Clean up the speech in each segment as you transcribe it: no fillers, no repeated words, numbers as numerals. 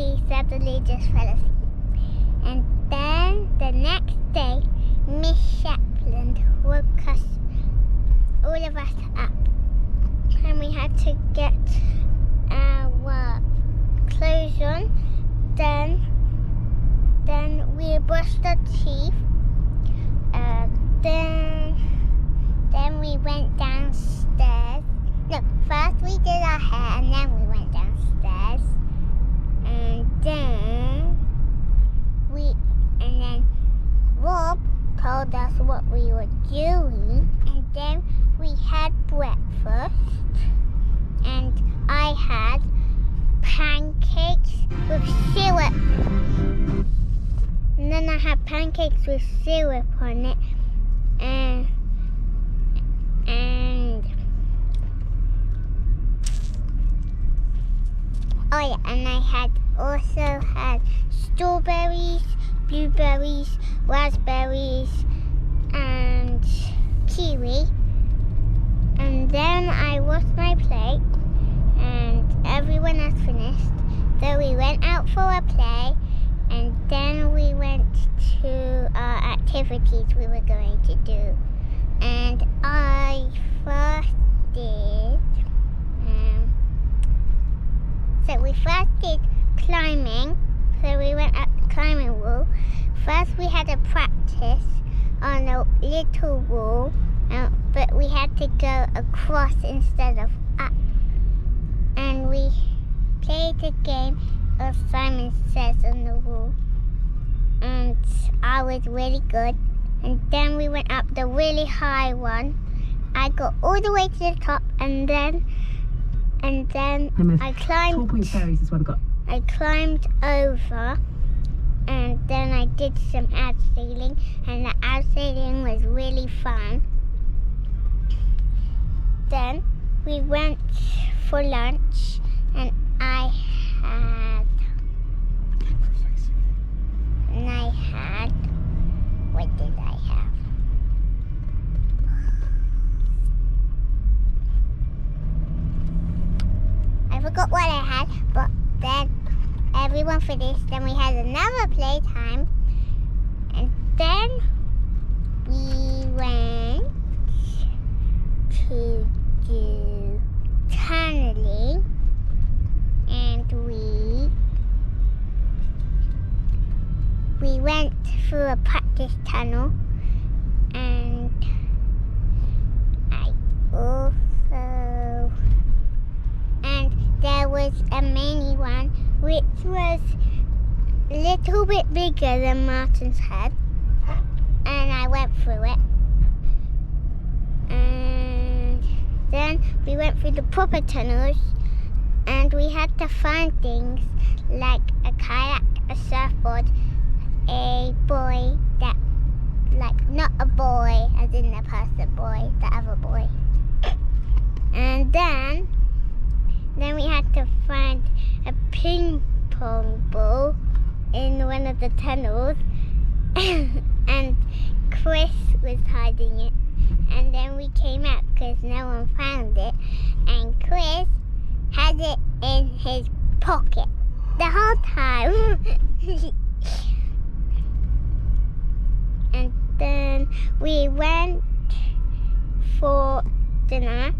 we suddenly just fell asleep. And then the next day, Miss Shapland woke us, all of us up. And we had to get our clothes on. Then we brushed our teeth. Then we went downstairs. No, first we did our hair and then we went downstairs. And then Rob told us what we were doing. And then we had breakfast. And I had pancakes with syrup. And then I had pancakes with syrup on it. And oh yeah, and I also had strawberries, blueberries, raspberries, and kiwi. And then I washed my plate, and everyone else finished. So we went out for a play, and then we went to our activities we were going to do. And I first did, we first did climbing. So we went up the climbing wall. First we had a practice on a little wall, but we had to go across instead of up. And we played a game of Simon Says on the wall. And I was really good. And then we went up the really high one. I got all the way to the top, and then I climbed. Is what we got. I climbed over, and then I did some abseiling, and the abseiling was really fun. Then we went for lunch, and I had. What did I have? I forgot what I had, but then everyone finished. Then we had another playtime, and then we went to do tunneling, and we went through a practice tunnel, and there was a mini one which was a little bit bigger than Martin's head, and I went through it. And then we went through the proper tunnels, and we had to find things like a kayak, a surfboard, a boy that, like, not a boy as in the person boy, the other boy. And then we had to find a ping pong ball in one of the tunnels. And Chris was hiding it. And then we came out because no one found it. And Chris had it in his pocket the whole time. And then we went for dinner,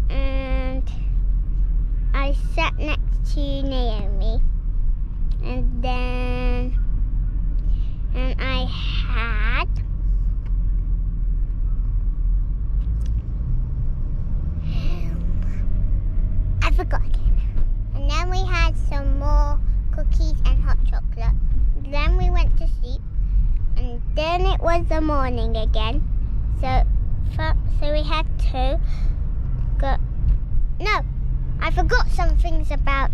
and I sat next to Naomi, and I had I forgot again. And then we had some more cookies and hot chocolate. Then we went to sleep. And then it was the morning again, so we had to go. No, I forgot some things about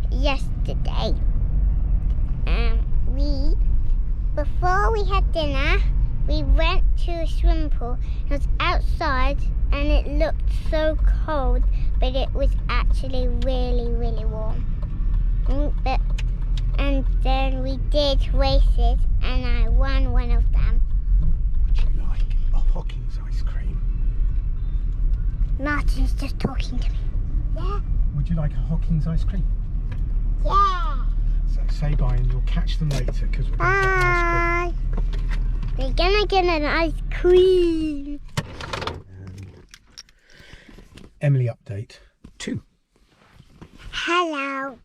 yesterday. Before we had dinner, we went to a swimming pool. It was outside, and it looked so cold, but it was actually really, really warm. And then we did races, and I won one of them. Would you like a Hawkins ice cream? Martin's just talking to me. Yeah. Would you like a Hawkins ice cream? Yeah. So say bye and you'll catch them later because we're going to get an ice cream. Bye. We're gonna get an ice cream. Emily update 2. Hello.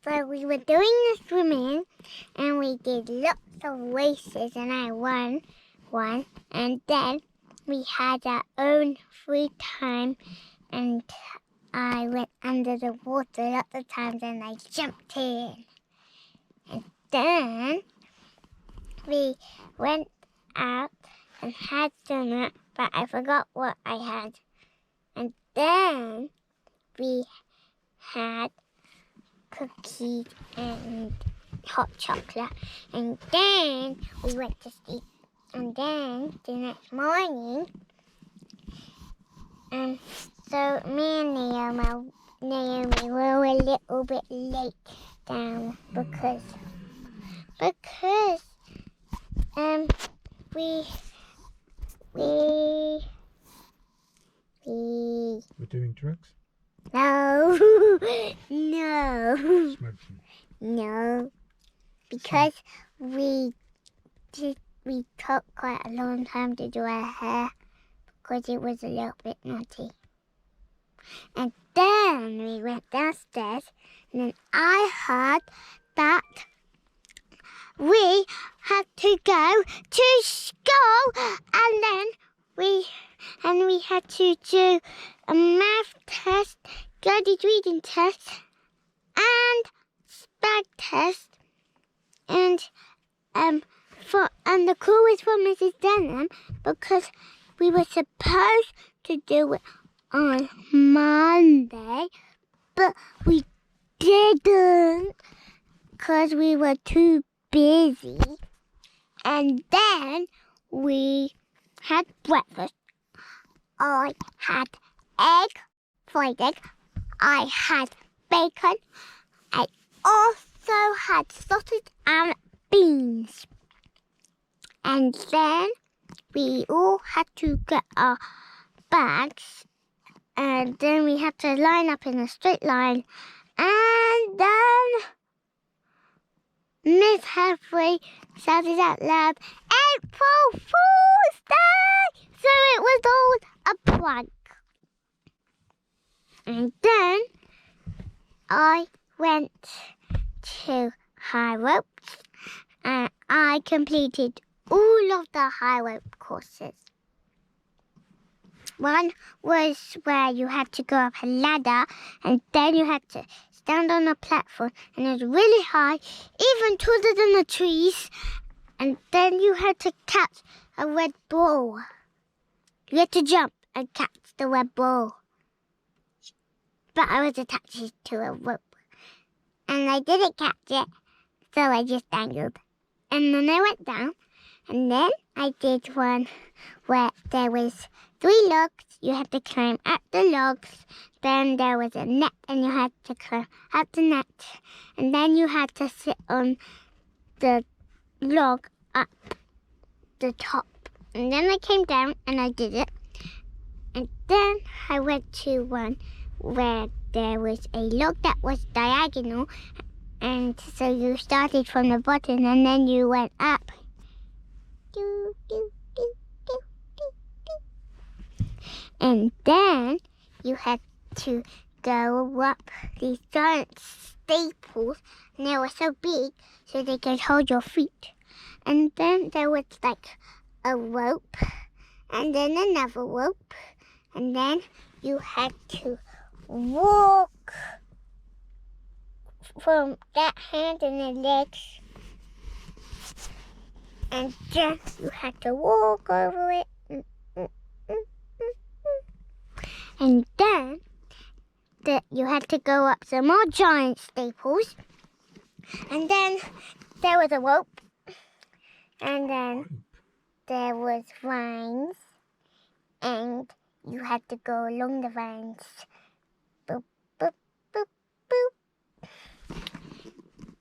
So we were doing the swimming and we did lots of races and I won one. And then we had our own free time and I went under the water lots of times and I jumped in. And then we went out and had dinner, but I forgot what I had. And then we had cookies and hot chocolate. And then we went to sleep. And then the next morning, so me and Naomi were a little bit late down because we're doing drugs? No, no, Smoking? no, because we took quite a long time to do our hair because it was a little bit naughty. And then we went downstairs and then I heard that we had to go to school and then we had to do a math test, guided reading test and spag test and the call was from Mrs. Denham because we were supposed to do it on Monday, but we didn't because we were too busy. And then we had breakfast. I had fried egg. I had bacon. I also had sausage and beans. And then we all had to get our bags. And then we had to line up in a straight line. And then Miss Halfway shouted out loud, April Fool's Day! So it was all a prank. And then I went to high ropes and I completed all of the high rope courses. One was where you had to go up a ladder and then you had to stand on a platform and it was really high, even taller than the trees. And then you had to catch a red ball. You had to jump and catch the red ball. But I was attached to a rope. And I didn't catch it, so I just dangled. And then I went down. And then I did one where there was 3 logs. You had to climb up the logs. Then there was a net and you had to climb up the net. And then you had to sit on the log up the top. And then I came down and I did it. And then I went to one where there was a log that was diagonal. And so you started from the bottom and then you went up. And then you had to go up these giant staples, and they were so big so they could hold your feet. And then there was like a rope, and then another rope, and then you had to walk from that hand and the legs. And then you had to walk over it. And then you had to go up some more giant staples. And then there was a rope. And then there was vines. And you had to go along the vines. Boop, boop, boop, boop.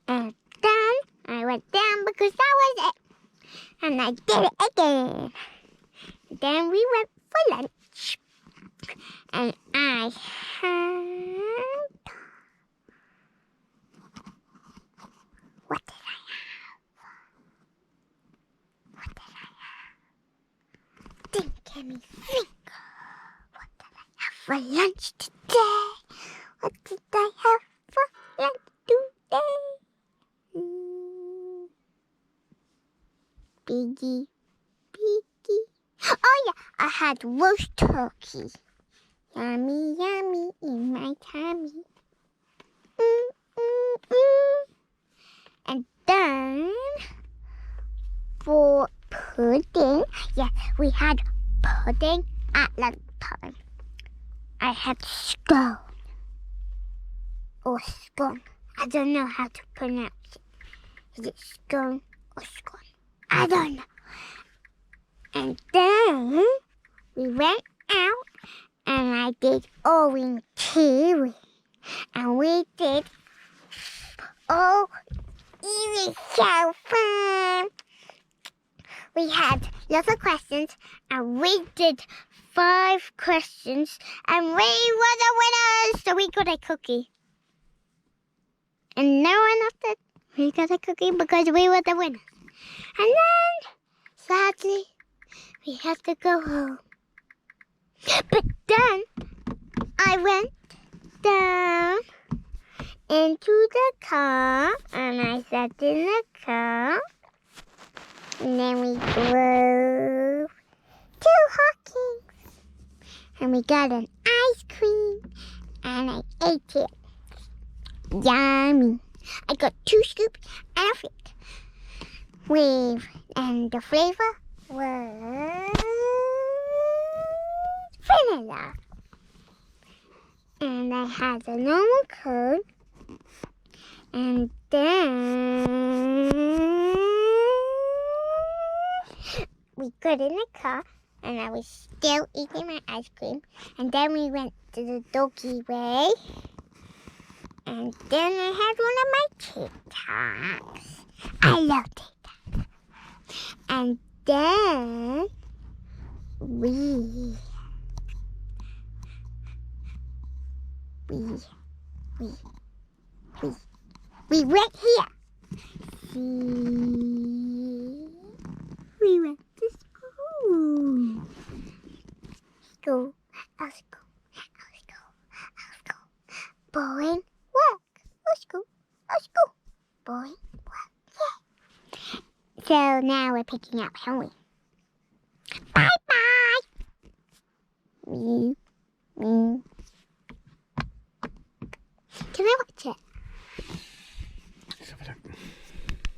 And then I went down because that was it. And I did it again. Then we went for lunch. And I had Let me think. What did I have for lunch today? What did I have for lunch today? Piggy. Oh yeah, I had roast turkey. Yummy, yummy in my tummy. And then for pudding, yeah, we had pudding at lunchtime. I had scone or scone. I don't know how to pronounce it. Is it scone or scone? I don't know. And then we went out and I did orange kiwi. And we did, oh, it was so fun. We had lots of questions and we did 5 questions and we were the winners. So we got a cookie. And no one else did. We got a cookie because we were the winners. And then, sadly, we had to go home. But then I went down into the car and I sat in the car. And then we drove to Hawkins. And we got an ice cream. And I ate it. Yummy. I got 2 scoops and a flick. And the flavor was vanilla. And I had a normal cone. And then we got in the car and I was still eating my ice cream. And then we went to the doggy way. And then I had one of my TikToks. I love TikToks. And then we went here. See? We went to school. Let's go. Boring work. Let's go. Boring work. Yeah. So now we're picking up, haven't we? Bye-bye. Me. Can I watch it?